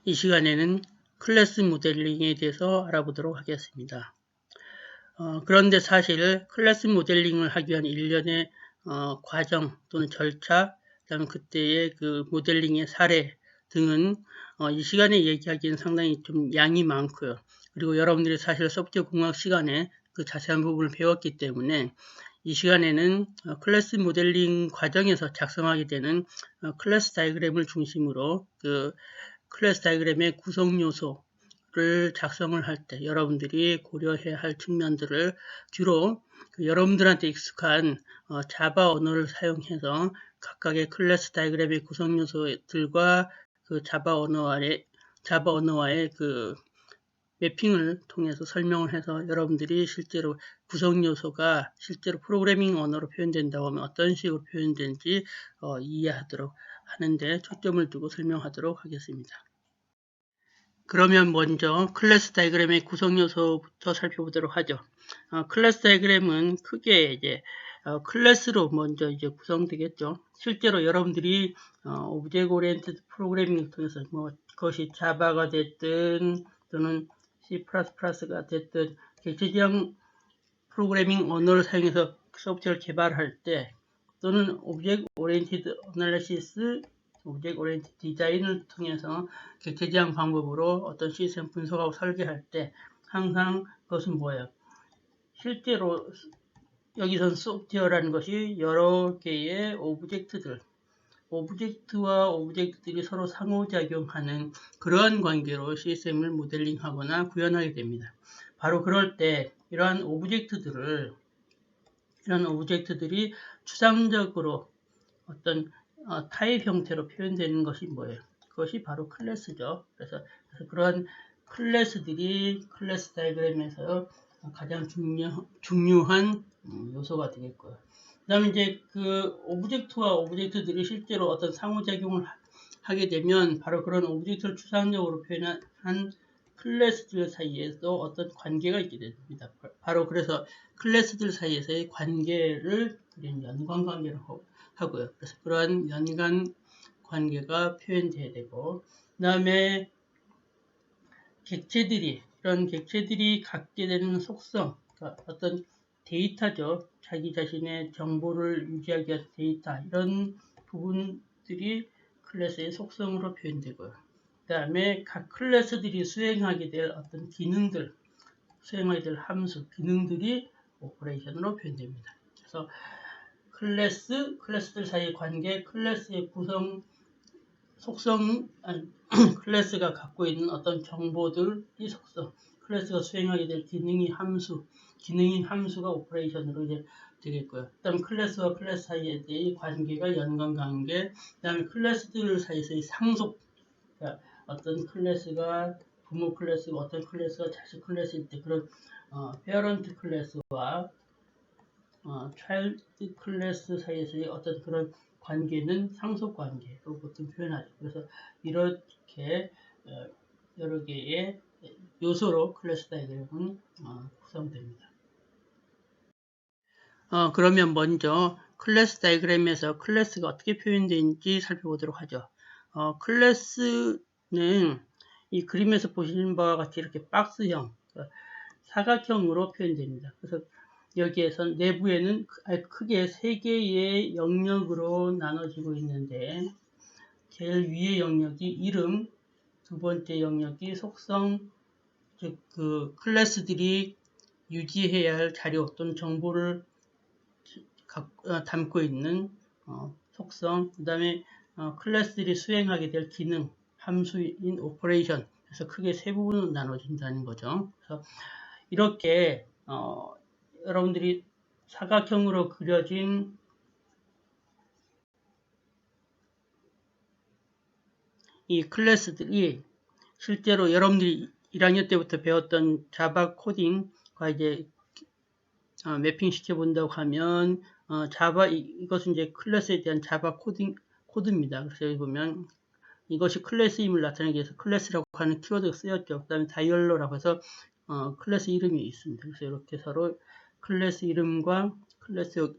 이 시간에는 클래스 모델링에 대해서 알아보도록 하겠습니다. 그런데 사실 클래스 모델링을 하기 위한 일련의 과정 또는 절차, 그다음에 그때의 그 모델링의 사례 등은 이 시간에 얘기하기는 상당히 좀 양이 많고요. 그리고 여러분들이 사실 소프트웨어 공학 시간에 그 자세한 부분을 배웠기 때문에 이 시간에는 클래스 모델링 과정에서 작성하게 되는 클래스 다이그램을 중심으로 그 클래스 다이그램의 구성 요소를 작성을 할 때 여러분들이 고려해야 할 측면들을 주로 여러분들한테 익숙한 자바 언어를 사용해서 각각의 클래스 다이그램의 구성 요소들과 그 자바 언어와의 그 매핑을 통해서 설명을 해서 여러분들이 실제로 구성 요소가 실제로 프로그래밍 언어로 표현된다고 하면 어떤 식으로 표현되는지 이해하도록 하는데 초점을 두고 설명하도록 하겠습니다. 그러면 먼저 클래스 다이그램의 구성 요소부터 살펴보도록 하죠. 클래스 다이그램은 크게 이제 클래스로 먼저 이제 구성되겠죠. 실제로 여러분들이 오브젝트 오리엔티드 프로그래밍을 통해서 뭐 그것이 자바가 됐든 또는 C++가 됐든 객체지향 프로그래밍 언어를 사용해서 소프트웨어를 개발할 때 또는 오브젝트 오리엔티드 어널리시스, 오브젝트 오리엔티드 디자인을 통해서 객체지향 방법으로 어떤 시스템 분석하고 설계할 때 항상 그것은 뭐예요? 실제로 여기선 소프트웨어라는 것이 여러 개의 오브젝트와 오브젝트들이 서로 상호작용하는 그러한 관계로 시스템을 모델링하거나 구현하게 됩니다. 바로 그럴 때 이러한 오브젝트들이 추상적으로 어떤 타입 형태로 표현되는 것이 뭐예요? 그것이 바로 클래스죠. 그래서 그러한 클래스들이 클래스 다이그램에서 가장 중요한 요소가 되겠고요. 그 다음에 이제 그 오브젝트와 오브젝트들이 실제로 어떤 상호작용을 하게 되면 바로 그런 오브젝트를 추상적으로 표현한 클래스들 사이에서 어떤 관계가 있게 됩니다. 바로 그래서 클래스들 사이에서의 관계를 연관관계라고 하고요. 그래서 그러한 연관 관계가 표현돼야 되고, 그 다음에 이런 객체들이 갖게 되는 속성, 그러니까 어떤 데이터죠. 자기 자신의 정보를 유지하기 위한 데이터, 이런 부분들이 클래스의 속성으로 표현되고요. 그 다음에 각 클래스들이 수행하게 될 어떤 기능들, 수행하게 될 함수, 기능들이 오퍼레이션으로 표현됩니다. 그래서 클래스들 사이의 관계, 클래스의 구성, 속성, 클래스가 갖고 있는 어떤 정보들이 속성, 클래스가 수행하게 될 기능이 함수가 오퍼레이션으로 이제 되겠고요. 그 다음에 클래스와 클래스 사이의 관계가 연관관계, 그 다음에 클래스들 사이에서의 상속, 그러니까 어떤 클래스가 부모 클래스고 어떤 클래스가 자식 클래스일 때 그런 페어런트 클래스와 차일드 클래스 사이에서의 어떤 그런 관계는 상속 관계로 보통 표현하죠. 그래서 이렇게 여러 개의 요소로 클래스 다이그램은 구성됩니다. 그러면 먼저 클래스 다이그램에서 클래스가 어떻게 표현되는지 살펴보도록 하죠. 클래스는 이 그림에서 보시는 바와 같이 이렇게 박스형, 사각형으로 표현됩니다. 그래서 여기에선 내부에는 크게 3개의 영역으로 나눠지고 있는데 제일 위의 영역이 이름, 두 번째 영역이 속성, 즉 그 클래스들이 유지해야 할 자료 또는 정보를 담고 있는 속성, 그 다음에 클래스들이 수행하게 될 기능, 함수인 오퍼레이션, 그래서 크게 3부분으로 나눠진다는 거죠. 그래서 이렇게 여러분들이 사각형으로 그려진 이 클래스들이 실제로 여러분들이 1학년 때부터 배웠던 자바 코딩과 이제 매핑 시켜본다고 하면 자바 이것은 이제 클래스에 대한 자바 코드입니다. 그래서 여기 보면 이것이 클래스임을 나타내기 위해서 클래스라고 하는 키워드가 쓰였죠. 그 다음에 다이얼로라고 해서 클래스 이름이 있습니다. 그래서 이렇게 서로 클래스 이름과 클래스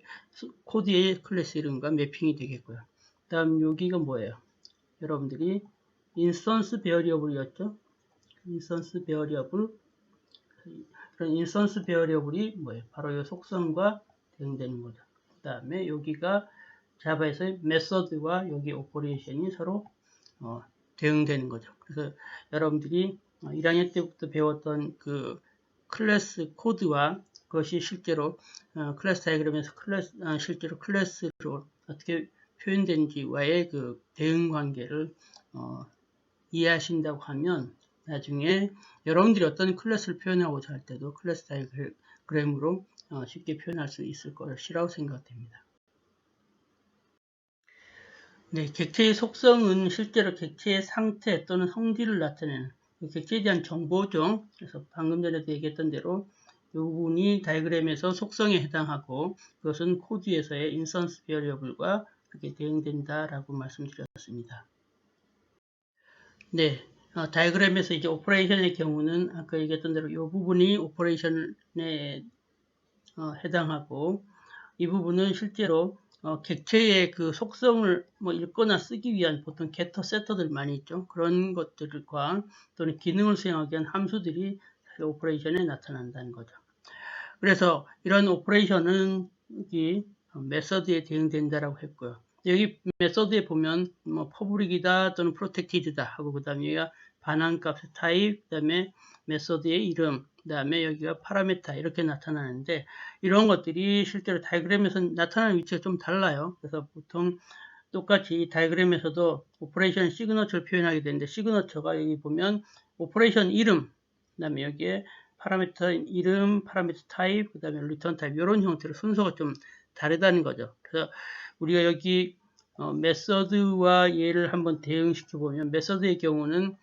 코드의 클래스 이름과 매핑이 되겠고요. 그 다음 여기가 뭐예요? 여러분들이 인스턴스 베어리어블이었죠. 인스턴스 베어리어블. 그런 인스턴스 베어리어블이 뭐예요? 바로 이 속성과 대응되는 거죠. 그 다음에 여기가 자바에서의 메서드와 여기 오퍼레이션이 서로 대응되는 거죠. 그래서 여러분들이 1학년 때부터 배웠던 그 클래스 코드와 그것이 실제로 클래스 다이그램에서 실제로 클래스로 어떻게 표현되는지와의 그 대응 관계를 이해하신다고 하면 나중에 여러분들이 어떤 클래스를 표현하고자 할 때도 클래스 다이그램으로 쉽게 표현할 수 있을 것이라고 생각됩니다. 네, 객체의 속성은 실제로 객체의 상태 또는 성질을 나타내는 객체에 대한 정보죠. 그래서 방금 전에도 얘기했던 대로 이 부분이 다이그램에서 속성에 해당하고 그것은 코드에서의 인스턴스 베어리어블과 그렇게 대응된다라고 말씀드렸습니다. 네, 다이그램에서 이제 오퍼레이션의 경우는 아까 얘기했던 대로 이 부분이 오퍼레이션에 해당하고 이 부분은 실제로 객체의 그 속성을 읽거나 쓰기 위한 보통 게터 세터들 많이 있죠. 그런 것들과 또는 기능을 수행하기 위한 함수들이 사실 오퍼레이션에 나타난다는 거죠. 그래서 이런 오퍼레이션은 여기 메서드에 대응된다라고 했고요. 여기 메서드에 보면 퍼블릭이다 또는 프로텍티드다 하고 그 다음에 여기가 반환값의 타입, 그 다음에 메서드의 이름, 그 다음에 여기가 파라메타 이렇게 나타나는데 이런 것들이 실제로 다이그램에서 나타나는 위치가 좀 달라요. 그래서 보통 똑같이 다이그램에서도 오퍼레이션 시그너처를 표현하게 되는데 시그너처가 여기 보면 오퍼레이션 이름, 그 다음에 여기에 파라미터 이름, 파라미터 타입, 그 다음에 리턴 타입 이런 형태로 순서가 좀 다르다는 거죠. 그래서 우리가 여기 메서드와 얘를 한번 대응시켜 보면 메서드의 경우는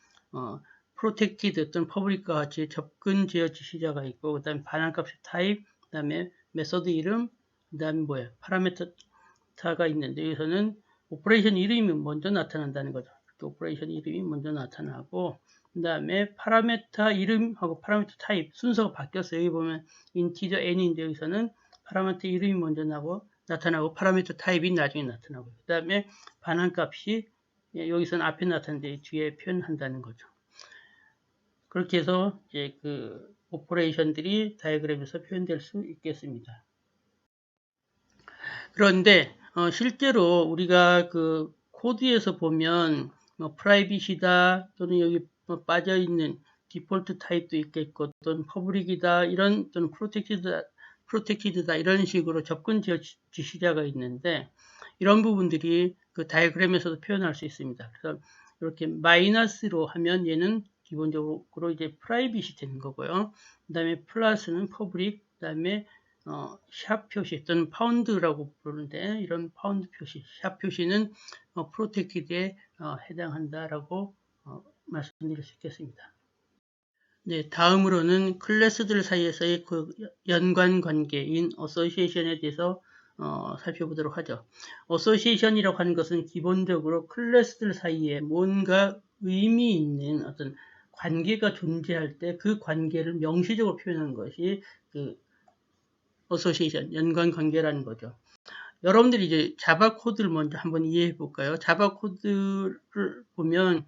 프로텍티드 어떤 퍼블릭과 같이 접근 제어 지시자가 있고 그 다음에 반환값의 타입, 그 다음에 메서드 이름, 그 다음에 파라메타가 있는데 여기서는 오퍼레이션 이름이 먼저 나타난다는 거죠. 오퍼레이션 이름이 먼저 나타나고 그 다음에 파라메타 이름하고 파라메타 타입 순서가 바뀌었어요. 여기 보면 인티저 n인데 여기서는 파라메타 이름이 먼저 나타나고 파라메타 타입이 나중에 나타나고 그 다음에 반환값이 여기서는 앞에 나타나는데 뒤에 표현한다는 거죠. 그렇게 해서 이제 그 오퍼레이션들이 다이그램에서 표현될 수 있겠습니다. 그런데 실제로 우리가 그 코드에서 보면 프라이빗이다 또는 여기 빠져 있는 디폴트 타입도 있겠고 또는 퍼블릭이다 이런 또는 프로텍티드다 이런 식으로 접근 지시자가 있는데 이런 부분들이 그 다이그램에서도 표현할 수 있습니다. 그래서 이렇게 마이너스로 하면 얘는 기본적으로 이제 프라이빗이 되는 거고요. 그 다음에 플러스는 퍼블릭, 그 다음에 샵 표시 또는 파운드라고 부르는데 이런 파운드 표시, 샵 표시는 프로텍티드에 해당한다라고 말씀드릴 수 있겠습니다. 네, 다음으로는 클래스들 사이에서의 그 연관 관계인 어소시에이션에 대해서 살펴보도록 하죠. 어소시에이션이라고 하는 것은 기본적으로 클래스들 사이에 뭔가 의미 있는 어떤 관계가 존재할 때 그 관계를 명시적으로 표현하는 것이 그 어소시에이션, 연관 관계라는 거죠. 여러분들이 이제 자바 코드를 먼저 한번 이해해 볼까요? 자바 코드를 보면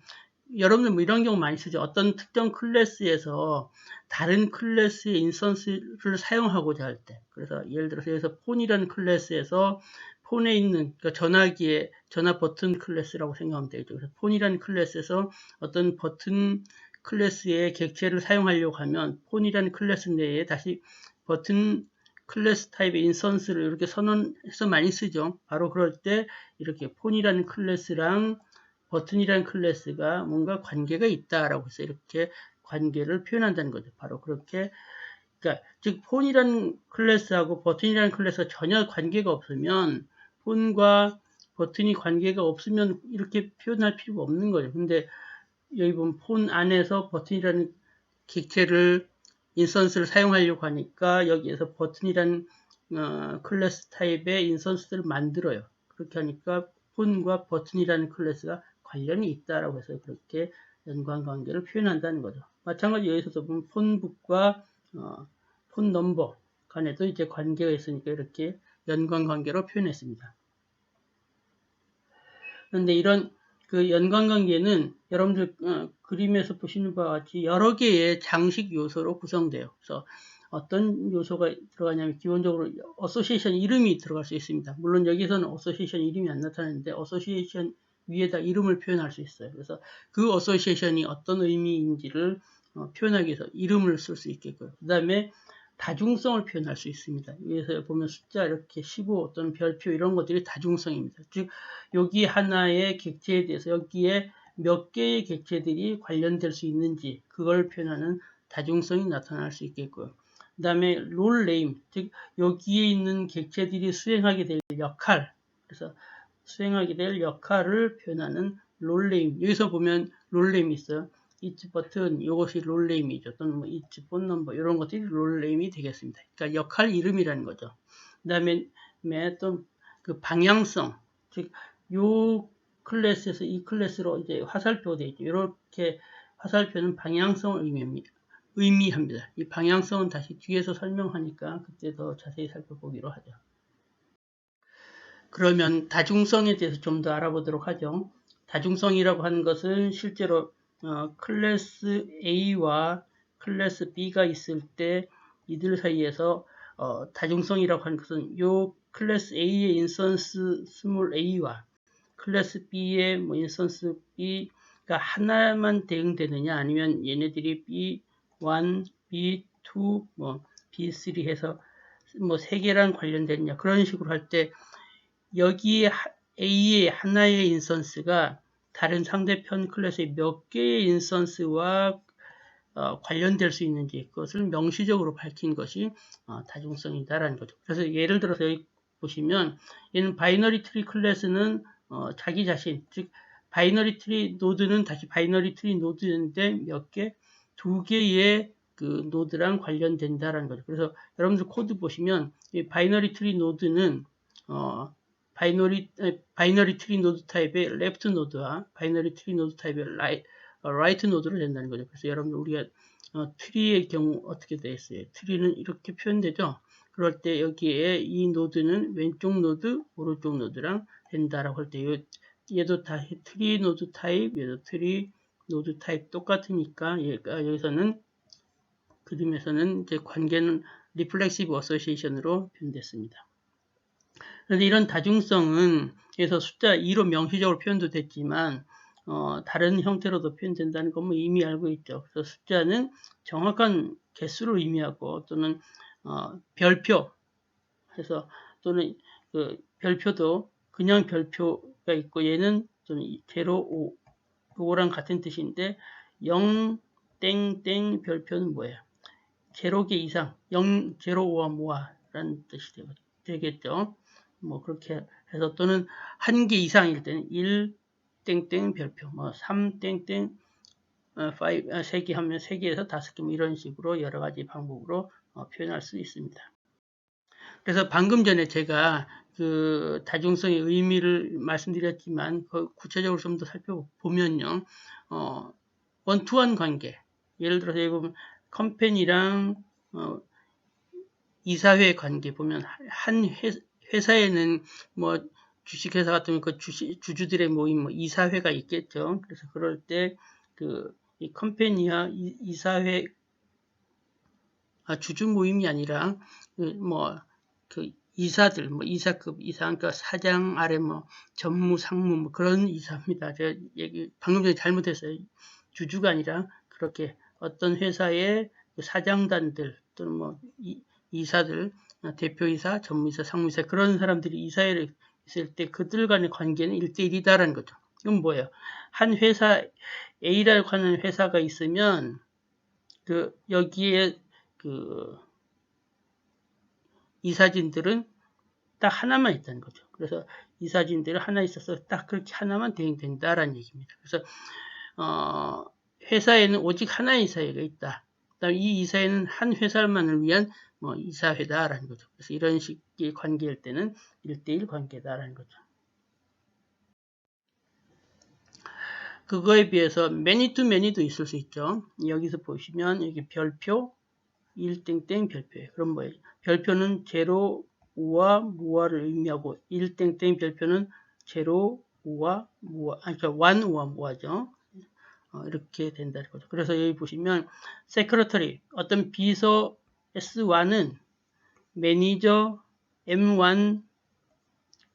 여러분들 이런 경우 많이 쓰죠. 어떤 특정 클래스에서 다른 클래스의 인스턴스를 사용하고자 할 때. 그래서 예를 들어서 여기서 폰이라는 클래스에서 폰에 있는 그러니까 전화기의 전화 버튼 클래스라고 생각하면 되겠죠. 그래서 폰이라는 클래스에서 어떤 버튼 클래스의 객체를 사용하려고 하면 폰이라는 클래스 내에 다시 버튼 클래스 타입의 인스턴스를 이렇게 선언해서 많이 쓰죠. 바로 그럴 때 이렇게 폰이라는 클래스랑 버튼이라는 클래스가 뭔가 관계가 있다라고 해서 이렇게 관계를 표현한다는 거죠. 바로 그렇게 그러니까 즉 폰이라는 클래스하고 버튼이라는 클래스가 전혀 관계가 없으면 폰과 버튼이 관계가 없으면 이렇게 표현할 필요가 없는 거예요. 근데 여기 보면 폰 안에서 버튼이라는 객체를 인스턴스를 사용하려고 하니까 여기에서 버튼이라는 클래스 타입의 인스턴스를 만들어요. 그렇게 하니까 폰과 버튼이라는 클래스가 관련이 있다라고 해서 그렇게 연관관계를 표현한다는 거죠. 마찬가지 여기서도 보면 폰북과 폰 넘버 간에도 이제 관계가 있으니까 이렇게 연관관계로 표현했습니다. 그런데 이런 그 연관관계는 여러분들 그림에서 보시는 바와 같이 여러 개의 장식 요소로 구성돼요. 그래서 어떤 요소가 들어가냐면 기본적으로 어소시에이션 이름이 들어갈 수 있습니다. 물론 여기서는 어소시에이션 이름이 안 나타나는데 어소시에이션 위에다 이름을 표현할 수 있어요. 그래서 그 어소시에이션이 어떤 의미인지를 표현하기 위해서 이름을 쓸 수 있겠고요. 그 다음에 다중성을 표현할 수 있습니다. 여기서 보면 숫자 이렇게 15 또는 별표 이런 것들이 다중성입니다. 즉 여기 하나의 객체에 대해서 여기에 몇 개의 객체들이 관련될 수 있는지 그걸 표현하는 다중성이 나타날 수 있겠고요. 그 다음에 롤 네임, 즉 여기에 있는 객체들이 수행하게 될 역할, 그래서 수행하게 될 역할을 표현하는 롤 네임. 여기서 보면 롤 네임이 있어요. each 버튼 이것이 롤 네임이죠. 또는 뭐 each 폰 넘버 이런 것들이 롤 네임이 되겠습니다. 그러니까 역할 이름이라는 거죠. 그다음에 또 그 방향성, 즉 요 클래스에서 이 클래스로 이제 화살표가 되어 있죠. 이렇게 화살표는 방향성을 의미합니다. 이 방향성은 다시 뒤에서 설명하니까 그때 더 자세히 살펴보기로 하죠. 그러면 다중성에 대해서 좀 더 알아보도록 하죠. 다중성이라고 하는 것은 실제로 클래스 A와 클래스 B가 있을 때 이들 사이에서 다중성이라고 하는 것은 요 클래스 A의 인스턴스 스몰 a와 클래스 B의 뭐 인스턴스 B가 하나만 대응되느냐 아니면 얘네들이 B1, B2, 뭐 B3 해서 뭐 세 개랑 관련되느냐 그런 식으로 할 때 여기에 A의 하나의 인스턴스가 다른 상대편 클래스의 몇 개의 인스턴스와 관련될 수 있는지 그것을 명시적으로 밝힌 것이 다중성이다라는 거죠. 그래서 예를 들어서 여기 보시면 얘는 바이너리 트리 클래스는 자기 자신, 즉 바이너리 트리 노드는 다시 바이너리 트리 노드인데 몇 개? 두 개의 그 노드랑 관련된다라는 거죠. 그래서 여러분들 코드 보시면 이 바이너리 트리 노드는 바이너리 트리 노드 타입의 레프트 노드와 바이너리 트리 노드 타입의 라이트 노드로 된다는 거죠. 그래서 여러분들 우리가 트리의 경우 어떻게 되어 있어요? 트리는 이렇게 표현되죠. 그럴 때 여기에 이 노드는 왼쪽 노드, 오른쪽 노드랑 된다라고 할 때 얘도 다 트리 노드 타입, 얘도 트리 노드 타입 똑같으니까 얘가 여기서는 그림에서는 이제 관계는 리플렉시브 어소시에이션으로 표현됐습니다. 그런데 이런 다중성은 그래서 숫자 2로 명시적으로 표현도 됐지만 다른 형태로도 표현된다는 건 뭐 이미 알고 있죠. 그래서 숫자는 정확한 개수를 의미하고 또는 별표 해서 또는 그 별표도 그냥 별표가 있고 얘는 또는 제로 5 그거랑 같은 뜻인데 0 땡땡 별표는 뭐예요? 제로개 이상 0 제로 5와 모아라는 뜻이 되겠죠. 뭐 그렇게 해서 또는 한 개 이상일 때는 1 땡땡 별표, 뭐 3 땡땡 3개 하면 3개에서 5개 뭐 이런 식으로 여러 가지 방법으로 표현할 수 있습니다. 그래서 방금 전에 제가 그 다중성의 의미를 말씀드렸지만 구체적으로 좀 더 살펴보면요. 원투원 관계. 예를 들어서 여기 보면 컴퍼니랑 이사회 관계 보면 한 회사에는 뭐 주식회사 같은 그 주주들의 모임 뭐 이사회가 있겠죠. 그래서 그럴 때 그 이 컴퍼니와 이사회 주주 모임이 아니라 그 이사들 뭐 이사급 이사 그러니까 사장 아래 뭐 전무 상무 뭐 그런 이사입니다. 제가 방금 전에 잘못했어요. 주주가 아니라 그렇게 어떤 회사의 사장단들 또는 뭐 이사들 대표이사, 전무이사, 상무이사 그런 사람들이 이사회를 있을 때 그들 간의 관계는 1대1이다라는 거죠. 이건 뭐예요? 한 회사 A라고 하는 회사가 있으면 그 여기에 그 이사진들은 딱 하나만 있다는 거죠. 그래서 이사진들은 하나 있어서 딱 그렇게 하나만 대행된다라는 얘기입니다. 그래서 회사에는 오직 하나의 이사회가 있다. 그다음 이 이사회는 한 회사만을 위한 이사회다라는 거죠. 그래서 이런 식의 관계일 때는 1대1 관계다라는 거죠. 그거에 비해서 many to many도 있을 수 있죠. 여기서 보시면 여기 별표 1땡땡 별표예요. 그럼 뭐예요? 별표는 제로 우와 무와를 의미하고 1땡땡 별표는 제로 모아, 그러니까 완우와 모아죠. 이렇게 된다는 거죠. 그래서 여기 보시면 세크러터리 어떤 비서 S1은 매니저 M1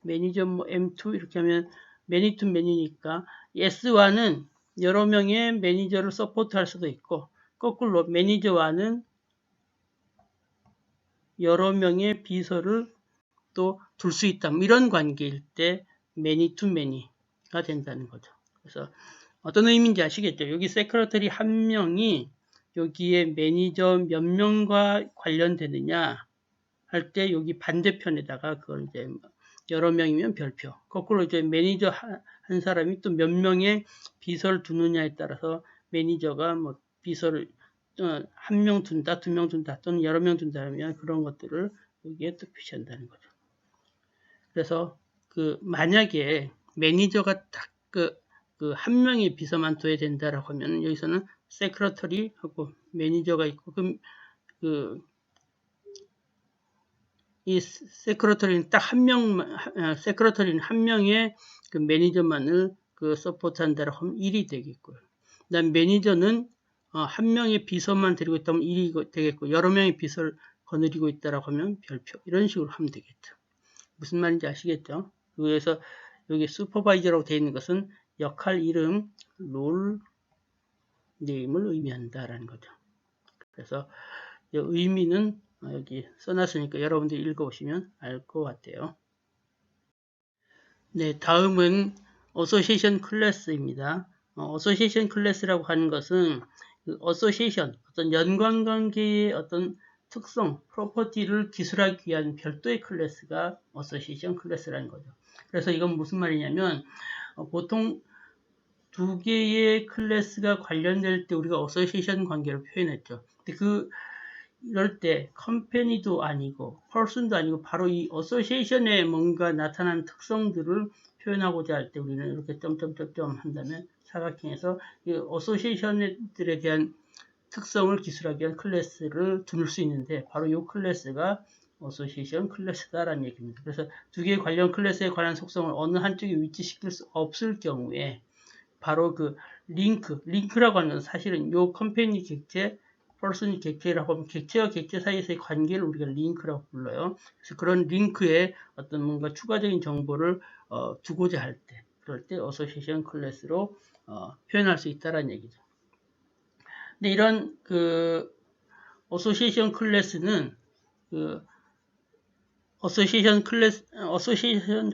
매니저 뭐 M2 이렇게 하면 매니 투 매니니까 S1은 여러 명의 매니저를 서포트할 수도 있고 거꾸로 매니저 1은 여러 명의 비서를 또 둘 수 있다. 이런 관계일 때 매니 투 매니가 된다는 거죠. 그래서 어떤 의미인지 아시겠죠? 여기 세크러터리 한 명이 여기에 매니저 몇 명과 관련되느냐 할 때 여기 반대편에다가 그걸 이제 여러 명이면 별표. 거꾸로 이제 매니저 한 사람이 또 몇 명의 비서를 두느냐에 따라서 매니저가 뭐 비서를 한 명 둔다, 두 명 둔다, 또는 여러 명 둔다면 그런 것들을 여기에 또 표시한다는 거죠. 그래서 만약에 매니저가 딱 한 명의 비서만 둬야 된다라고 하면 여기서는 세크러터리하고 매니저가 있고 이 세크러터리는 딱 세크러터리는 한 명의 매니저만을 서포트한다라고 하면 1이 되겠고요. 그다음 매니저는 한 명의 비서만 데리고 있다면 1이 되겠고 여러 명의 비서를 거느리고 있다라고 하면 별표. 이런 식으로 하면 되겠죠. 무슨 말인지 아시겠죠? 그래서 여기 슈퍼바이저라고 되어 있는 것은 역할 이름, 롤 네임을 의미한다라는 거죠. 그래서 이 의미는 여기 써놨으니까 여러분들이 읽어보시면 알 것 같아요. 네, 다음은 어소시에이션 클래스입니다. 어소시에이션 클래스라고 하는 것은 어소시에이션, 어떤 연관관계의 어떤 특성, 프로퍼티를 기술하기 위한 별도의 클래스가 어소시에이션 클래스라는 거죠. 그래서 이건 무슨 말이냐면 보통 두 개의 클래스가 관련될 때 우리가 어소시에이션 관계를 표현했죠. 근데 이럴 때 컴퍼니도 아니고 person도 아니고 바로 이 어소시에이션에 뭔가 나타난 특성들을 표현하고자 할 때 우리는 이렇게 점점점점 한다면 사각형에서 이 어소시에이션들에 대한 특성을 기술하기 위한 클래스를 두를 수 있는데 바로 이 클래스가 어소시에이션 클래스다라는 얘기입니다. 그래서 두 개의 관련 클래스에 관한 속성을 어느 한쪽에 위치시킬 수 없을 경우에 바로 링크라고 하는 건 사실은 이 컴퍼니 객체 person 객체라고 하면 객체와 객체 사이에서의 관계를 우리가 링크라고 불러요. 그래서 그런 링크에 어떤 뭔가 추가적인 정보를 두고자 할 때, 그럴 때 어소시에이션 클래스로 표현할 수 있다라는 얘기죠. 근데 이런 어소시에이션 클래스는 어소시에이션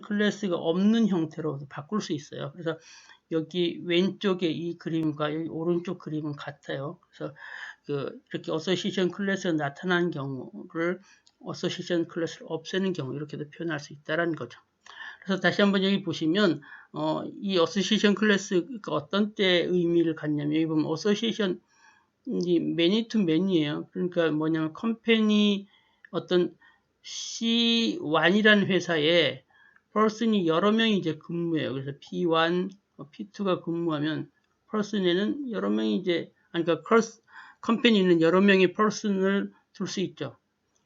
클래스가 없는 형태로 바꿀 수 있어요. 그래서 여기 왼쪽에 이 그림과 여기 오른쪽 그림은 같아요. 그래서 이렇게 어소시에이션 클래스가 나타난 경우를 어소시에이션 클래스를 없애는 경우 이렇게도 표현할 수 있다는 거죠. 그래서 다시 한번 여기 보시면 이 어소시에이션 클래스가 어떤 때 의미를 갖냐면 여기 보면 어소시에이션이 매니 투 매니예요. 그러니까 뭐냐면 컴퍼니 어떤 C1이라는 회사에 person이 여러 명이 이제 근무해요. 그래서 P1, P2가 근무하면 person에는 여러 명이 그러니까 컴퍼니는 여러 명의 person을 둘 수 있죠.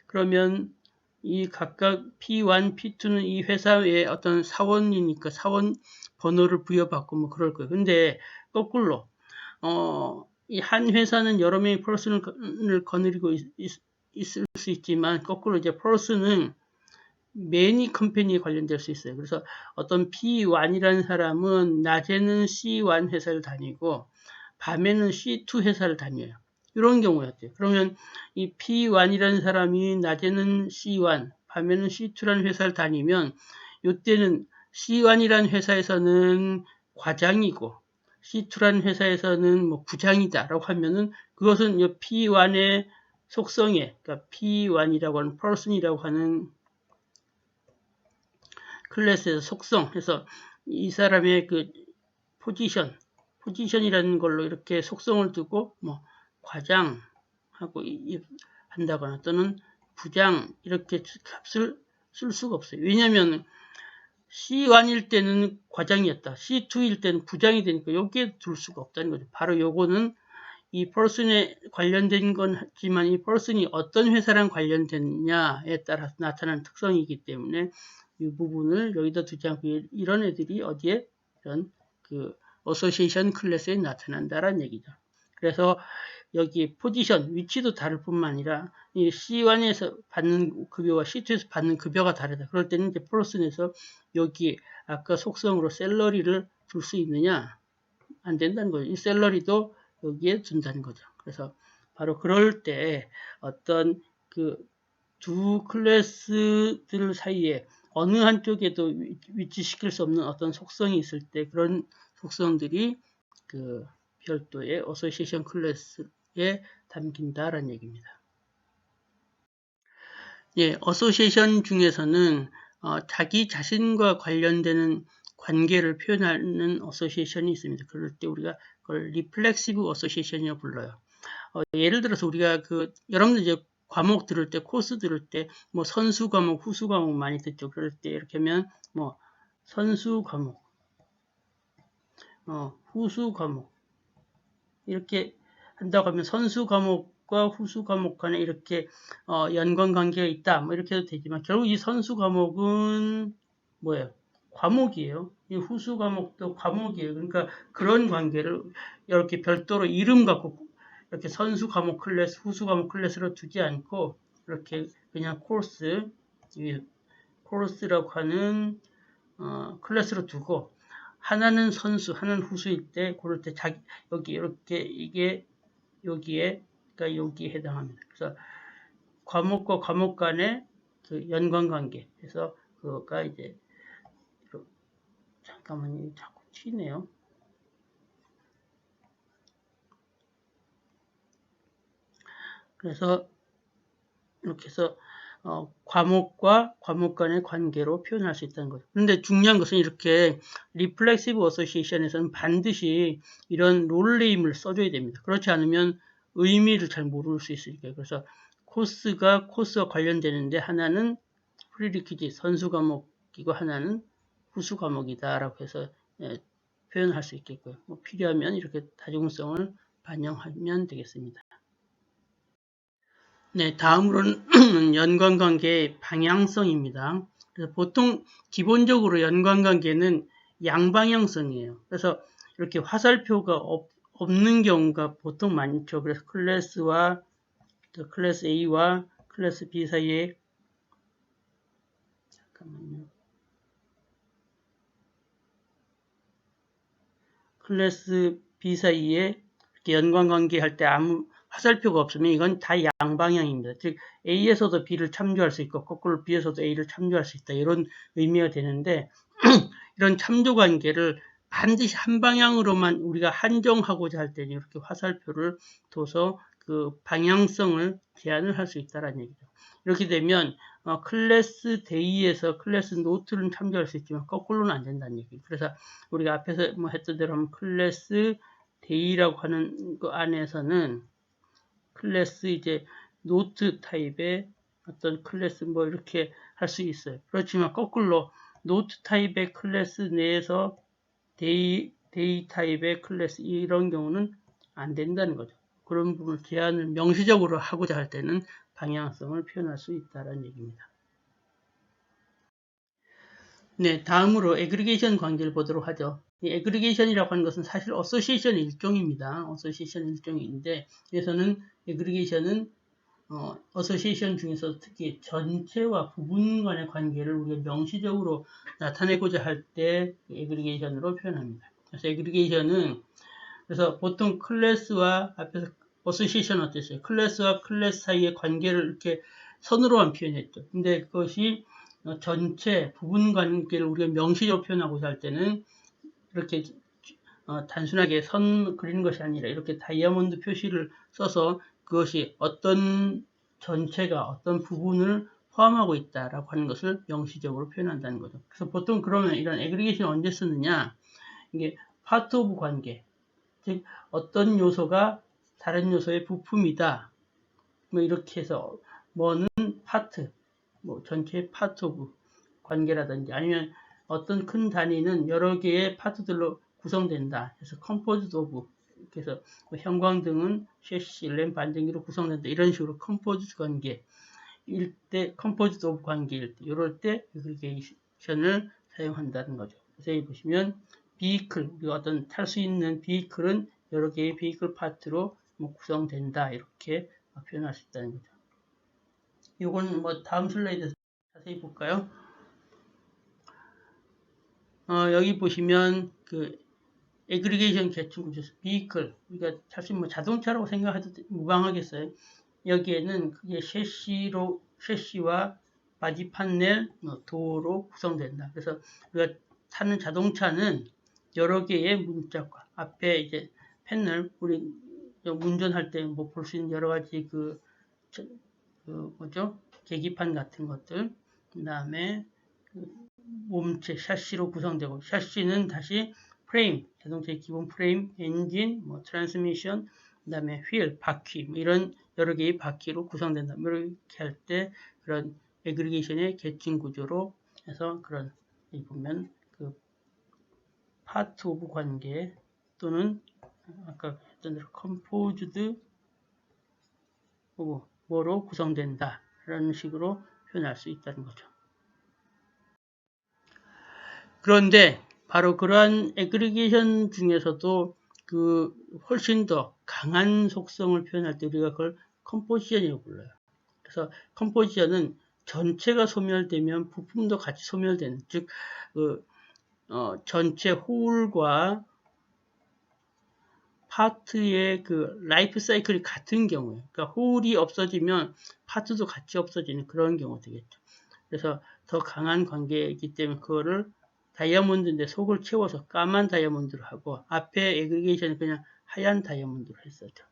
그러면 이 각각 P1, P2는 이 회사의 어떤 사원이니까 사원 번호를 부여받고 뭐 그럴 거예요. 근데 거꾸로 이 한 회사는 여러 명의 person을 거느리고 있을 수 있지만 거꾸로 이제 person은 many 컴퍼니에 관련될 수 있어요. 그래서 어떤 P1이라는 사람은 낮에는 C1 회사를 다니고 밤에는 C2 회사를 다녀요. 이런 경우였대요. 그러면 이 P1이라는 사람이 낮에는 C1, 밤에는 C2라는 회사를 다니면 이때는 C1이라는 회사에서는 과장이고 C2라는 회사에서는 뭐 부장이다라고 하면은 그것은 이 P1의 속성에, 그러니까 P1이라고 하는 person이라고 하는 클래스의 속성, 그래서 이 사람의 포지션이라는 걸로 이렇게 속성을 두고 뭐 과장하고 한다거나 또는 부장 이렇게 값을 쓸 수가 없어요. 왜냐하면 C1일 때는 과장이었다. C2일 때는 부장이 되니까 여기에 둘 수가 없다는 거죠. 바로 요거는 이 person에 관련된 건 하지만 이 person이 어떤 회사랑 관련됐냐에 따라서 나타나는 특성이기 때문에 이 부분을 여기다 두지 않고 이런 애들이 어디에 이런 그 어소시에이션 클래스에 나타난다라는 얘기죠. 그래서 여기 포지션, 위치도 다를 뿐만 아니라 이 C1에서 받는 급여와 C2에서 받는 급여가 다르다. 그럴 때는 이제 플러스에서 여기 아까 속성으로 셀러리를 줄 수 있느냐? 안 된다는 거죠. 이 셀러리도 여기에 준다는 거죠. 그래서 바로 그럴 때 어떤 그 두 클래스들 사이에 어느 한쪽에도 위치시킬 수 없는 어떤 속성이 있을 때 그런 속성들이 그 별도의 어소시에이션 클래스에 담긴다라는 얘기입니다. 예, 어소시에이션 중에서는 자기 자신과 관련되는 관계를 표현하는 어소시에이션이 있습니다. 그럴 때 우리가 그걸 리플렉시브 어소시에이션이라고 불러요. 예를 들어서 우리가 여러분들 이제 과목 들을 때, 코스 들을 때, 뭐 선수 과목, 후수 과목 많이 듣죠. 그럴 때 이렇게 하면 뭐 선수 과목, 후수 과목 이렇게 한다고 하면 선수 과목과 후수 과목 간에 이렇게 연관 관계가 있다. 뭐 이렇게 해도 되지만 결국 이 선수 과목은 뭐예요? 과목이에요. 이 후수 과목도 과목이에요. 그러니까 그런 관계를 이렇게 별도로 이름 갖고 이렇게 선수 과목 클래스, 후수 과목 클래스로 두지 않고 이렇게 그냥 코러스라고 하는 클래스로 두고 하나는 선수, 하나는 후수일 때 그럴 때 여기 이렇게 이게 여기에 그러니까 여기에 해당합니다. 그래서 과목과 과목 간의 그 연관 관계. 그래서 그거가 이제 잠깐만요. 자꾸 튀네요. 그래서 이렇게 해서 과목과 과목 간의 관계로 표현할 수 있다는 거죠. 그런데 중요한 것은 이렇게 리플렉시브 어소시에이션에서는 반드시 이런 롤네임을 써줘야 됩니다. 그렇지 않으면 의미를 잘 모를 수 있으니까요. 그래서 코스와 관련되는데 하나는 프리리퀴짓 선수 과목이고 하나는 후수 과목이다라고 해서 표현할 수 있겠고요. 뭐 필요하면 이렇게 다중성을 반영하면 되겠습니다. 네, 다음으로는 연관관계의 방향성입니다. 그래서 보통 기본적으로 연관관계는 양방향성이에요. 그래서 이렇게 화살표가 없는 경우가 보통 많죠. 그래서 클래스 A와 클래스 B 사이에 잠깐만요. 클래스 B 사이에 이렇게 연관관계 할 때 아무 화살표가 없으면 이건 다 양방향입니다. 즉 A에서도 B를 참조할 수 있고 거꾸로 B에서도 A를 참조할 수 있다. 이런 의미가 되는데 이런 참조관계를 반드시 한 방향으로만 우리가 한정하고자 할 때는 이렇게 화살표를 둬서 그 방향성을 제한을 할 수 있다는 얘기죠. 이렇게 되면 클래스 데이에서 클래스 노트를 참조할 수 있지만 거꾸로는 안 된다는 얘기예요. 그래서 우리가 앞에서 뭐 했던 대로 하면 클래스 데이라고 하는 그 안에서는 클래스 이제 노트 타입의 어떤 클래스 뭐 이렇게 할 수 있어요. 그렇지만 거꾸로 노트 타입의 클래스 내에서 데이 타입의 클래스 이런 경우는 안 된다는 거죠. 그런 부분을 제한을 명시적으로 하고자 할 때는 방향성을 표현할 수 있다는 얘기입니다. 네, 다음으로 애그리게이션 관계를 보도록 하죠. 이 애그리게이션이라고 하는 것은 사실 어소시에이션 일종입니다. 어소시에이션 일종인데 여기서는 애그리게이션은 어소시에이션 중에서 특히 전체와 부분 간의 관계를 우리가 명시적으로 나타내고자 할 때 애그리게이션으로 표현합니다. 그래서 애그리게이션은 그래서 보통 클래스와 앞에서 어소시에이션 어땠어요? 클래스와 클래스 사이의 관계를 이렇게 선으로만 표현했죠. 근데 그것이 전체 부분 관계를 우리가 명시적으로 표현하고자 할 때는 이렇게 단순하게 선 그리는 것이 아니라 이렇게 다이아몬드 표시를 써서 그것이 어떤 전체가 어떤 부분을 포함하고 있다라고 하는 것을 명시적으로 표현한다는 거죠. 그래서 보통 그러면 이런 애그리게이션 언제 쓰느냐? 이게 파트 오브 관계, 즉 어떤 요소가 다른 요소의 부품이다. 뭐 이렇게 해서 뭐는 파트, 뭐 전체의 파트 오브 관계라든지 아니면 어떤 큰 단위는 여러 개의 파트들로 구성된다. 그래서 컴포즈드 오브 그래서 뭐 형광등은 셰시, 램프, 반전기로 구성된다. 이런 식으로 컴포즈드 관계일 때, 컴포즈드 오브 관계일 때, 이럴 때 애그리게이션을 사용한다는 거죠. 그래서 여기 보시면 vehicle, 우리가 어떤 탈 수 있는 vehicle은 여러 개의 vehicle 파트로 뭐 구성된다. 이렇게 표현할 수 있다는 거죠. 이건 뭐 다음 슬라이드에서 자세히 볼까요? 여기 보시면 그 에그리게이션 계층 구조, vehicle, 우리가 사실 뭐 자동차라고 생각해도 무방하겠어요. 여기에는 그게 셰시와 바디 판넬, 도어로 구성된다. 그래서 우리가 타는 자동차는 여러 개의 문짝과 앞에 이제 패널, 우리 운전할 때 뭐 볼 수 있는 여러 가지 뭐죠? 계기판 같은 것들, 그 다음에 몸체 샤시로 구성되고, 샤시는 다시 프레임, 자동차의 기본 프레임, 엔진, 뭐 트랜스미션, 그 다음에 휠, 바퀴, 뭐 이런 여러 개의 바퀴로 구성된다. 이렇게 할 때 그런 에그리게이션의 계층 구조로 해서 그런 보면 그 파트 오브 관계 또는 아까 했던 대로 컴포즈드 뭐로 구성된다 라는 식으로 표현할 수 있다는 거죠. 그런데 바로 그러한 에그리게이션 중에서도 그 훨씬 더 강한 속성을 표현할 때 우리가 그걸 컴포지션이라고 불러요. 그래서 컴포지션은 전체가 소멸되면 부품도 같이 소멸되는, 즉 전체 홀과 파트의 그 라이프 사이클이 같은 경우에, 그러니까 홀이 없어지면 파트도 같이 없어지는 그런 경우 되겠죠. 그래서 더 강한 관계이기 때문에 그거를 다이아몬드인데 속을 채워서 까만 다이아몬드로 하고 앞에 에그리게이션은 그냥 하얀 다이아몬드로 했었죠.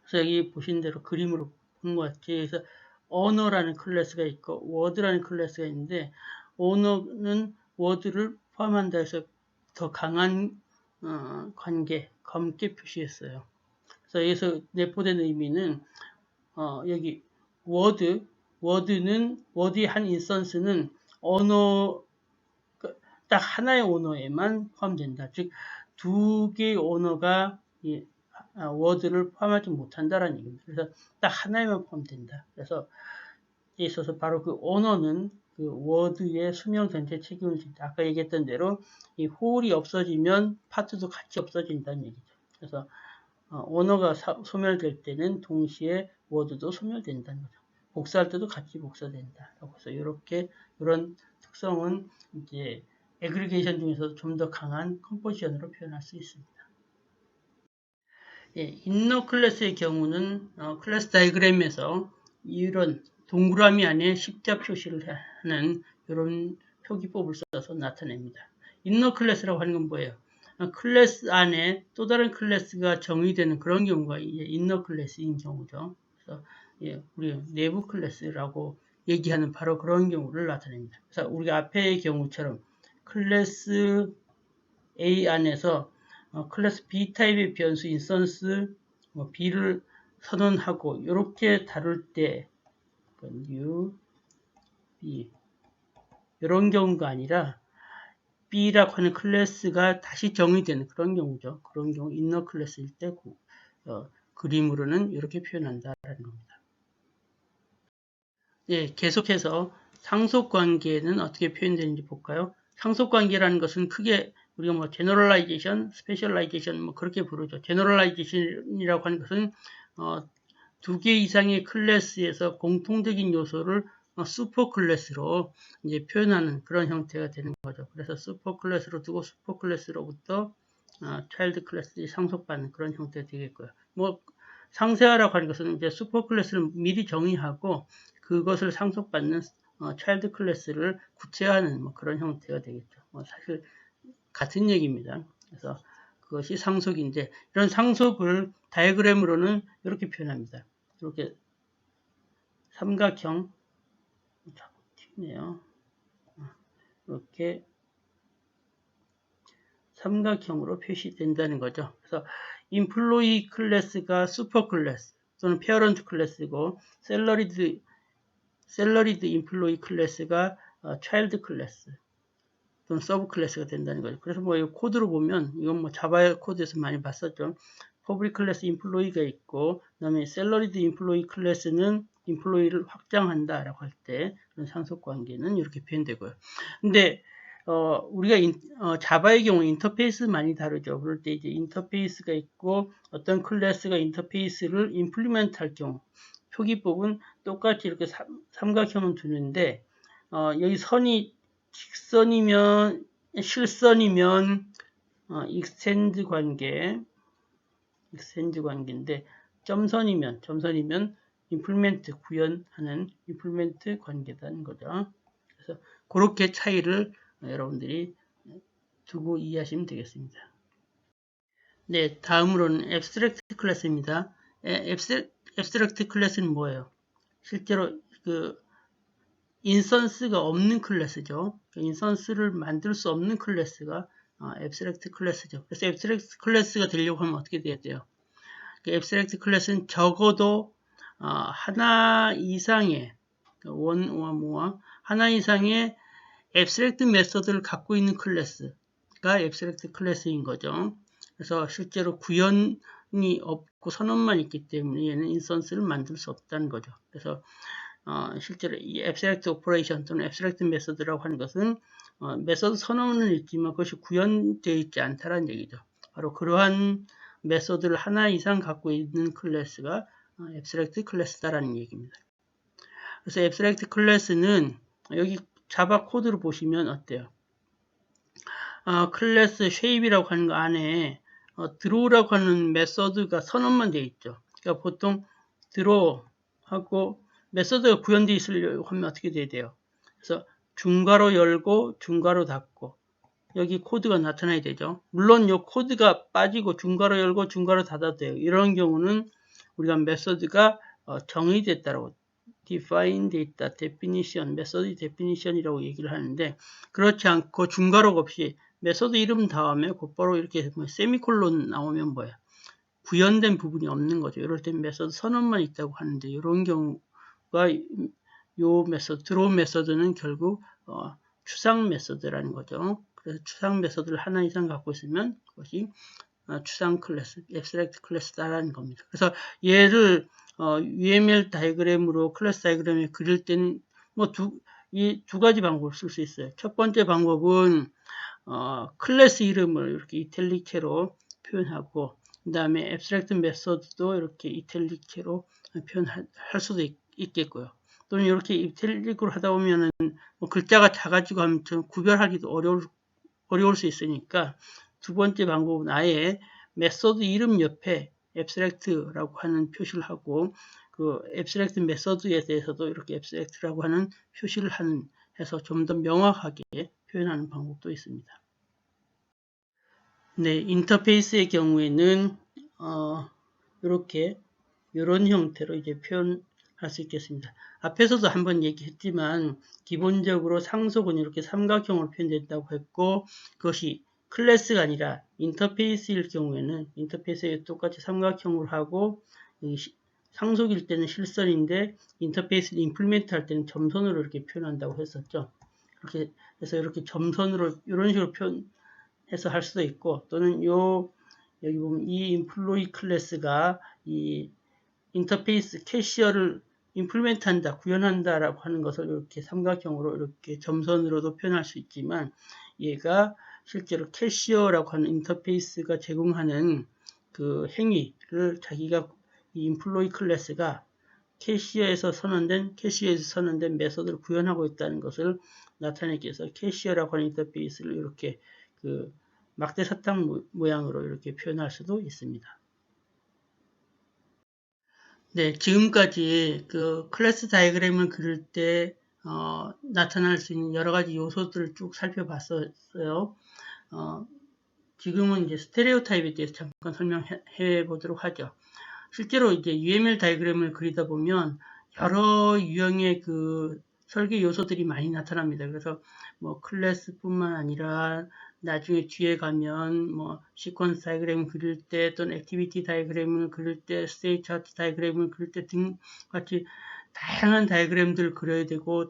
그래서 여기 보신 대로 그림으로 본 것 같이 그래서 언어라는 클래스가 있고 워드라는 클래스가 있는데 언어는 워드를 포함한다 해서 더 강한 관계, 검게 표시했어요. 그래서 여기서 내포된 의미는 여기 워드의 한 인스턴스는 언어 딱 하나의 언어에만 포함된다. 즉 두 개의 언어가 워드를 포함하지 못한다라는 얘기입니다. 그래서 딱 하나에만 포함된다. 그래서 에 있어서 바로 그 언어는 그 워드의 수명 전체 책임을 진다. 아까 얘기했던 대로 이 홀이 없어지면 파트도 같이 없어진다는 얘기죠. 그래서 언어가 소멸될 때는 동시에 워드도 소멸된다는 거죠. 복사할 때도 같이 복사된다. 그래서 이런 특성은 이제 에그리게이션 중에서 좀 더 강한 컴포지션으로 표현할 수 있습니다. 예, 인너 클래스의 경우는 클래스 다이그램에서 이런 동그라미 안에 십자 표시를 하는 이런 표기법을 써서 나타냅니다. 인너 클래스라고 하는 건 뭐예요? 클래스 안에 또 다른 클래스가 정의되는 그런 경우가 인너 클래스인 경우죠. 그래서 예, 우리 내부 클래스라고 얘기하는 바로 그런 경우를 나타냅니다. 그래서 우리가 앞의 경우처럼 클래스 A 안에서 클래스 B 타입의 변수 인스턴스 B를 선언하고 이렇게 다룰 때 new B 이런 경우가 아니라 B라고 하는 클래스가 다시 정의되는 그런 경우죠. 그런 경우 인너 클래스일 때 그림으로는 이렇게 표현한다라는 겁니다. 예, 계속해서 상속관계는 어떻게 표현되는지 볼까요? 상속관계라는 것은 크게 우리가 뭐 제너럴라이제이션, 스페셜라이제이션 뭐 그렇게 부르죠. 제너럴라이제이션이라고 하는 것은 두 개 이상의 클래스에서 공통적인 요소를 슈퍼 클래스로 이제 표현하는 그런 형태가 되는 거죠. 그래서 슈퍼 클래스로 두고 슈퍼 클래스로부터 차일드 클래스에 상속받는 그런 형태가 되겠고요. 뭐 상세화라고 하는 것은 이제 슈퍼 클래스를 미리 정의하고 그것을 상속받는 차일드 클래스를 구체화하는 뭐 그런 형태가 되겠죠. 사실 같은 얘기입니다. 그래서 그것이 상속인데 이런 상속을 다이어그램으로는 이렇게 표현합니다. 이렇게 삼각형 튀네요. 이렇게 삼각형으로 표시된다는 거죠. 그래서 인플로이 클래스가 슈퍼 클래스 또는 페어런트 클래스고 셀러리드 인플로이 클래스가 차일드 클래스 또는 서브 클래스가 된다는 거죠. 그래서 뭐 이 코드로 보면 이건 뭐 자바 코드에서 많이 봤었죠. 퍼블릭 클래스 인플로이가 있고 그다음에 셀러리드 인플로이 클래스는 인플로이를 확장한다라고 할 때 그런 상속 관계는 이렇게 표현되고요. 근데 우리가 자바의 경우 인터페이스 많이 다루죠. 그럴 때 이제 인터페이스가 있고 어떤 클래스가 인터페이스를 임플리먼트 할 경우 표기법은 똑같이 이렇게 삼각형을 두는데 여기 선이 직선이면 실선이면 익스텐드 관계인데 점선이면 임플리먼트 구현하는 임플리먼트 관계라는 거죠. 그래서 그렇게 차이를 여러분들이 두고 이해하시면 되겠습니다. 네, 다음으로는 앱스트랙트 클래스입니다. 앱스트랙트 클래스는 뭐예요? 실제로 인스턴스가 없는 클래스죠. 인스턴스를 만들 수 없는 클래스가 앱스트랙트 클래스죠. 그래서 앱스트랙트 클래스가 되려고 하면 어떻게 돼야 돼요? 앱스트랙트 클래스는 적어도 하나 이상의 하나 이상의 앱스트랙트 메서드를 갖고 있는 클래스가 앱스트랙트 클래스인 거죠. 그래서 실제로 구현이 없고 선언만 있기 때문에 얘는 인스턴스를 만들 수 없다는 거죠. 그래서 실제로 이 앱스트랙트 오퍼레이션 또는 앱스트랙트 메서드라고 하는 것은 메서드 선언은 있지만 그것이 구현되어 있지 않다는 얘기죠. 바로 그러한 메서드를 하나 이상 갖고 있는 클래스가 앱스트랙트 클래스다라는 얘기입니다. 그래서 앱스트랙트 클래스는 여기 자바 코드를 보시면 어때요? 클래스 shape이라고 하는 거 안에 draw라고 하는 메서드가 선언만 되어 있죠. 그러니까 보통 draw하고 메서드가 구현되어 있으려고 하면 어떻게 돼야 돼요? 그래서 중괄호 열고 중괄호 닫고 여기 코드가 나타나야 되죠. 물론 이 코드가 빠지고 중괄호 열고 중괄호 닫아도 돼요. 이런 경우는 우리가 메서드가 정의됐다라고 define 돼 있다, definition, 메서드 definition이라고 얘기를 하는데 그렇지 않고 중괄호가 없이 메서드 이름 다음에 곧바로 이렇게 세미콜론 나오면 뭐야? 구현된 부분이 없는 거죠. 이럴 때 메서드 선언만 있다고 하는데 이런 경우가 요 메서드, 드로우 메서드는 결국 추상 메서드라는 거죠. 그래서 추상 메서드를 하나 이상 갖고 있으면 그것이 추상 클래스, 앱스트랙트 클래스다라는 겁니다. 그래서 얘를 UML 다이그램으로 클래스 다이그램에 그릴 때는 이 두 가지 방법을 쓸 수 있어요. 첫 번째 방법은 클래스 이름을 이렇게 이탈릭체로 표현하고 그 다음에 앱스트랙트 메서드도 이렇게 이탈릭체로 표현할 수도 있겠고요. 또는 이렇게 이탈릭으로 하다 보면은 글자가 작아지고 하면 좀 구별하기도 어려울 수 있으니까 두 번째 방법은 아예 메서드 이름 옆에 앱스트랙트라고 하는 표시를 하고 그 앱스트랙트 메서드에 대해서도 이렇게 앱스트랙트라고 하는 표시를 해서 좀 더 명확하게 표현하는 방법도 있습니다. 네, 인터페이스의 경우에는 이런 형태로 이제 표현할 수 있겠습니다. 앞에서도 한번 얘기했지만 기본적으로 상속은 이렇게 삼각형으로 표현된다고 했고 그것이 클래스가 아니라 인터페이스일 경우에는 인터페이스에 똑같이 삼각형으로 하고 상속일 때는 실선인데 인터페이스를 임플리먼트 할 때는 점선으로 이렇게 표현한다고 했었죠. 그렇게 해서 이렇게 점선으로 이런 식으로 표현해서 할 수도 있고 또는 여기 보면 이 인플로이 클래스가 이 인터페이스 캐시어를 임플리먼트 한다, 구현한다라고 하는 것을 이렇게 삼각형으로 이렇게 점선으로도 표현할 수 있지만 얘가 실제로 캐시어라고 하는 인터페이스가 제공하는 그 행위를 자기가 이 인플로이 클래스가 캐시어에서 선언된 메서드를 구현하고 있다는 것을 나타내기 위해서 캐시어라고 하는 인터페이스를 이렇게 그 막대 사탕 모양으로 이렇게 표현할 수도 있습니다. 네, 지금까지 그 클래스 다이그램을 그릴 때 나타날 수 있는 여러 가지 요소들을 쭉 살펴봤어요. 지금은 이제 스테레오 타입에 대해서 잠깐 설명해 보도록 하죠. 실제로 이제 UML 다이그램을 그리다 보면 여러 유형의 그 설계 요소들이 많이 나타납니다. 그래서 뭐 클래스뿐만 아니라 나중에 뒤에 가면 뭐 시퀀스 다이그램 그릴 때 또는 액티비티 다이그램을 그릴 때 스테이트 차트 다이그램을 그릴 때 등 같이 다양한 다이그램들을 그려야 되고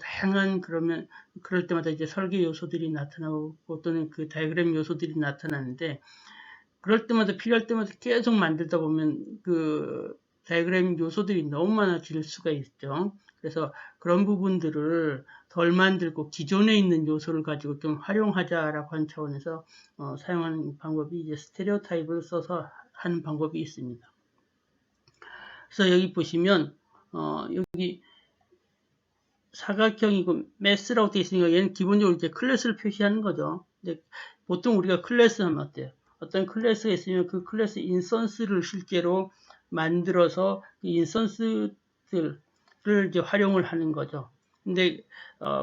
그럴 때마다 이제 설계 요소들이 나타나고 또는 그 다이그램 요소들이 나타나는데 그럴 때마다 필요할 때마다 계속 만들다 보면 그 다이그램 요소들이 너무 많아질 수가 있죠. 그래서 그런 부분들을 덜 만들고 기존에 있는 요소를 가지고 좀 활용하자라고 하는 차원에서 사용하는 방법이 이제 스테레오 타입을 써서 하는 방법이 있습니다. 그래서 여기 보시면 여기 사각형이고 매스라고 되어 있으니까 얘는 기본적으로 이제 클래스를 표시하는 거죠. 근데 보통 우리가 클래스 하면 어때요? 어떤 클래스가 있으면 그 클래스 인스턴스를 실제로 만들어서 그 인스턴스들을 이제 활용을 하는 거죠. 근데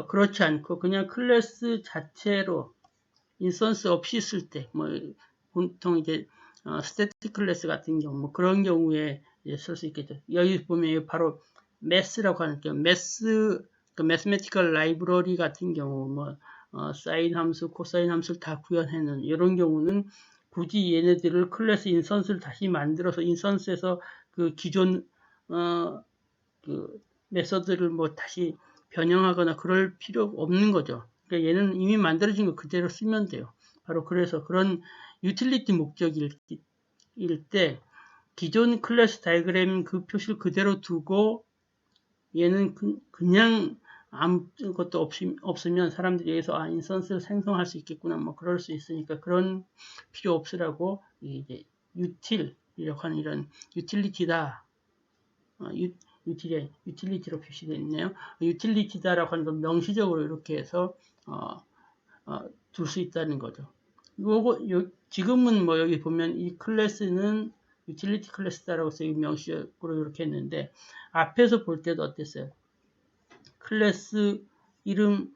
그렇지 않고 그냥 클래스 자체로 인스턴스 없이 쓸 때, 뭐 보통 이제 스태틱 클래스 같은 경우, 뭐 그런 경우에 쓸 수 있겠죠. 여기 보면 바로 매스라고 하는 게 매스 그 매스메티컬 라이브러리 같은 경우 뭐 사인 함수, 코사인 함수를 다 구현하는 이런 경우는 굳이 얘네들을 클래스 인스턴스를 다시 만들어서 인스턴스에서 그 기존 그 메서드를 뭐 다시 변형하거나 그럴 필요 없는 거죠. 그러니까 얘는 이미 만들어진 거 그대로 쓰면 돼요. 바로 그래서 그런 유틸리티 목적일 때 기존 클래스 다이그램 그 표시를 그대로 두고 얘는 그냥 아무것도 없으면 사람들이 여기서 인스턴스를 생성할 수 있겠구나 뭐 그럴 수 있으니까 그런 필요 없으라고 이제 유틸이라고 하는 이런 유틸리티다 유틸리티로 표시되어 있네요. 유틸리티다라고 하는 건 명시적으로 이렇게 해서 둘 수 있다는 거죠. 지금은 뭐 여기 보면 이 클래스는 유틸리티 클래스다라고 해서 명시적으로 이렇게 했는데 앞에서 볼 때도 어땠어요? 클래스 이름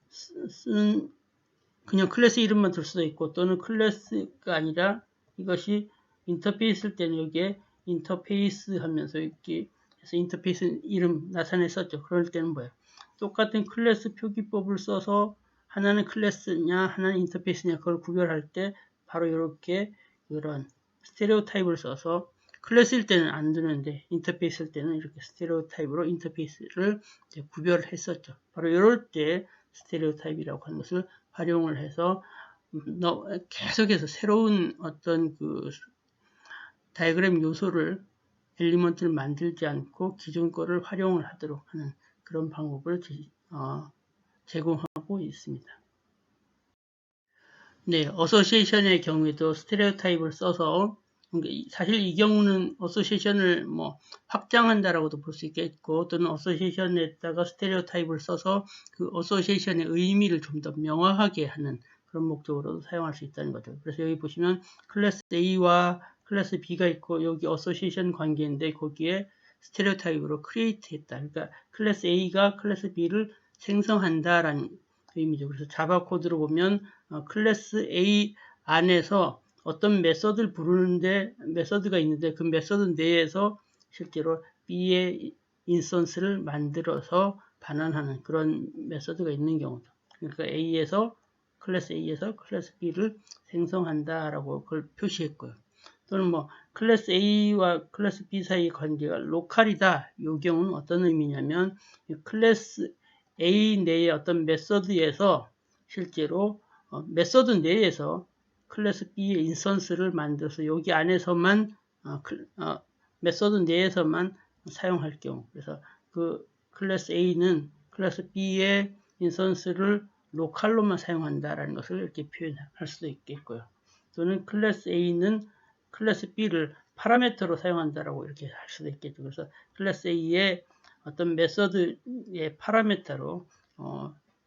쓰는 그냥 클래스 이름만 둘 수도 있고 또는 클래스가 아니라 이것이 인터페이스일 때는 여기에 인터페이스 하면서 이렇게 해서 인터페이스 이름 나타냈었죠. 그럴 때는 뭐예요? 똑같은 클래스 표기법을 써서 하나는 클래스냐 하나는 인터페이스냐 그걸 구별할 때 바로 이렇게 이런 스테레오 타입을 써서 클래스일 때는 안 두는데 인터페이스일 때는 이렇게 스테레오 타입으로 인터페이스를 구별했었죠. 바로 이럴 때 스테레오 타입이라고 하는 것을 활용을 해서 계속해서 새로운 어떤 그 다이그램 요소를 엘리먼트를 만들지 않고 기존 거를 활용을 하도록 하는 그런 방법을 제공하고 있습니다. 네, 어소시에이션의 경우에도 스테레오 타입을 써서 사실 이 경우는 어소시에이션을 뭐 확장한다라고도 볼 수 있겠고 또는 어소시에이션에다가 스테레오 타입을 써서 그 어소시에이션의 의미를 좀 더 명확하게 하는 그런 목적으로도 사용할 수 있다는 거죠. 그래서 여기 보시면 클래스 A와 클래스 B가 있고 여기 어소시에이션 관계인데 거기에 스테레오 타입으로 크리에이트 했다. 그러니까 클래스 A가 클래스 B를 생성한다라는 의미죠. 그래서 자바 코드로 보면 클래스 A 안에서 어떤 메서드를 부르는데 메서드가 있는데 그 메서드 내에서 실제로 B의 인스턴스를 만들어서 반환하는 그런 메서드가 있는 경우죠. 그러니까 클래스 A에서 클래스 B를 생성한다라고 그걸 표시했고요. 또는 뭐 클래스 A와 클래스 B 사이의 관계가 로컬이다. 이 경우는 어떤 의미냐면 클래스 A 내의 어떤 메서드에서 실제로 메서드 내에서 클래스 B의 인스턴스를 만들어서 여기 안에서만 메서드 내에서만 사용할 경우 그래서 그 클래스 A는 클래스 B의 인스턴스를 로컬로만 사용한다라는 것을 이렇게 표현할 수도 있겠고요. 또는 클래스 A는 클래스 B를 파라미터로 사용한다라고 이렇게 할 수도 있겠죠. 그래서 클래스 A의 어떤 메서드의 파라미터로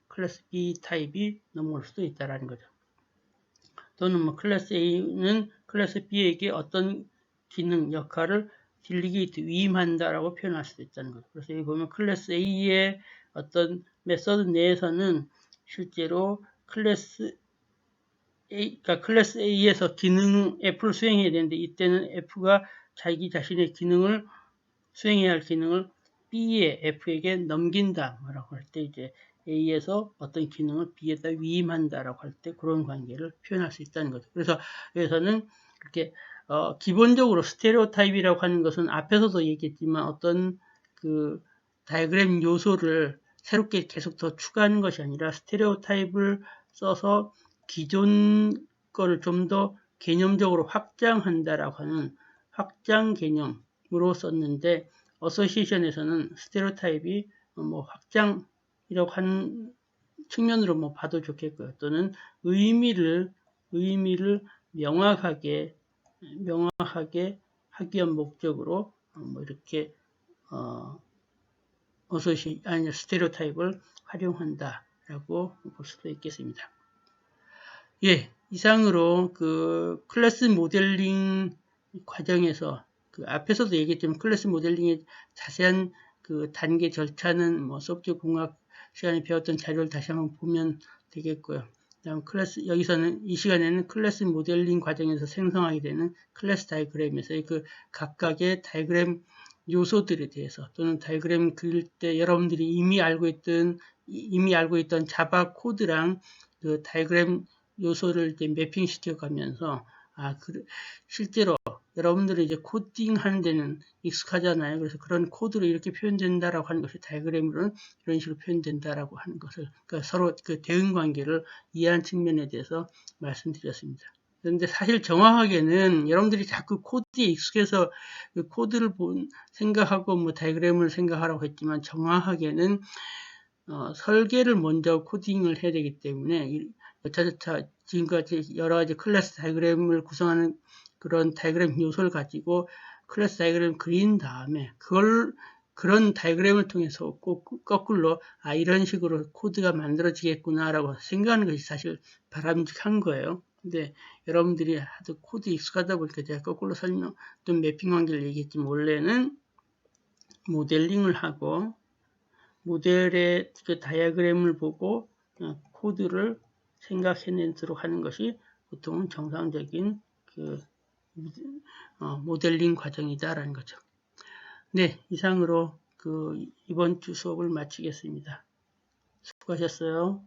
클래스 B 타입이 넘어올 수도 있다라는 거죠. 또는 뭐 클래스 A는 클래스 B에게 어떤 기능, 역할을 딜리게이트, 위임한다라고 표현할 수도 있다는 거죠. 그래서 여기 보면 클래스 A의 어떤 메서드 내에서는 실제로 클래스 A에서 기능 F를 수행해야 되는데 이때는 F가 자기 자신의 기능을 수행해야 할 기능을 B의 F에게 넘긴다. 라고 할 때 이제 A에서 어떤 기능을 B에다 위임한다라고 할 때 그런 관계를 표현할 수 있다는 거죠. 그래서 여기서는 이렇게 기본적으로 스테레오 타입이라고 하는 것은 앞에서도 얘기했지만 어떤 그 다이그램 요소를 새롭게 계속 더 추가하는 것이 아니라 스테레오 타입을 써서 기존 거를 좀 더 개념적으로 확장한다라고 하는 확장 개념으로 썼는데 어소시에이션에서는 스테레오 타입이 뭐 확장 이러한 측면으로 뭐 봐도 좋겠고요. 또는 의미를 명확하게 하기 위한 목적으로 뭐 이렇게 스테레오타입을 활용한다라고 볼 수도 있겠습니다. 예, 이상으로 그 클래스 모델링 과정에서 그 앞에서도 얘기했지만 클래스 모델링의 자세한 그 단계 절차는 뭐 소프트웨어 공학 시간에 배웠던 자료를 다시 한번 보면 되겠고요. 다음 여기서는 이 시간에는 클래스 모델링 과정에서 생성하게 되는 클래스 다이그램에서의 그 각각의 다이그램 요소들에 대해서 또는 다이그램 그릴 때 여러분들이 이미 알고 있던 자바 코드랑 그 다이그램 요소를 이제 매핑 시켜가면서 실제로 여러분들이 이제 코딩 하는 데는 익숙하잖아요. 그래서 그런 코드로 이렇게 표현된다라고 하는 것이 다이그램으로는 이런 식으로 표현된다라고 하는 것을 그러니까 서로 그 대응 관계를 이해하는 측면에 대해서 말씀드렸습니다. 그런데 사실 정확하게는 여러분들이 자꾸 코드에 익숙해서 그 코드를 생각하고 뭐 다이그램을 생각하라고 했지만 정확하게는 설계를 먼저 코딩을 해야 되기 때문에 여차저차 지금까지 여러 가지 클래스 다이그램을 구성하는 그런 다이그램 요소를 가지고 클래스 다이그램을 그린 다음에 그런 다이그램을 통해서 꼭 거꾸로 이런 식으로 코드가 만들어지겠구나라고 생각하는 것이 사실 바람직한 거예요. 근데 여러분들이 하도 코드 익숙하다 보니까 제가 거꾸로 또 매핑 관계를 얘기했지만 원래는 모델링을 하고 모델의 그 다이어그램을 보고 코드를 생각해내도록 하는 것이 보통은 정상적인 그 모델링 과정이다라는 거죠. 네, 이상으로 그 이번 주 수업을 마치겠습니다. 수고하셨어요.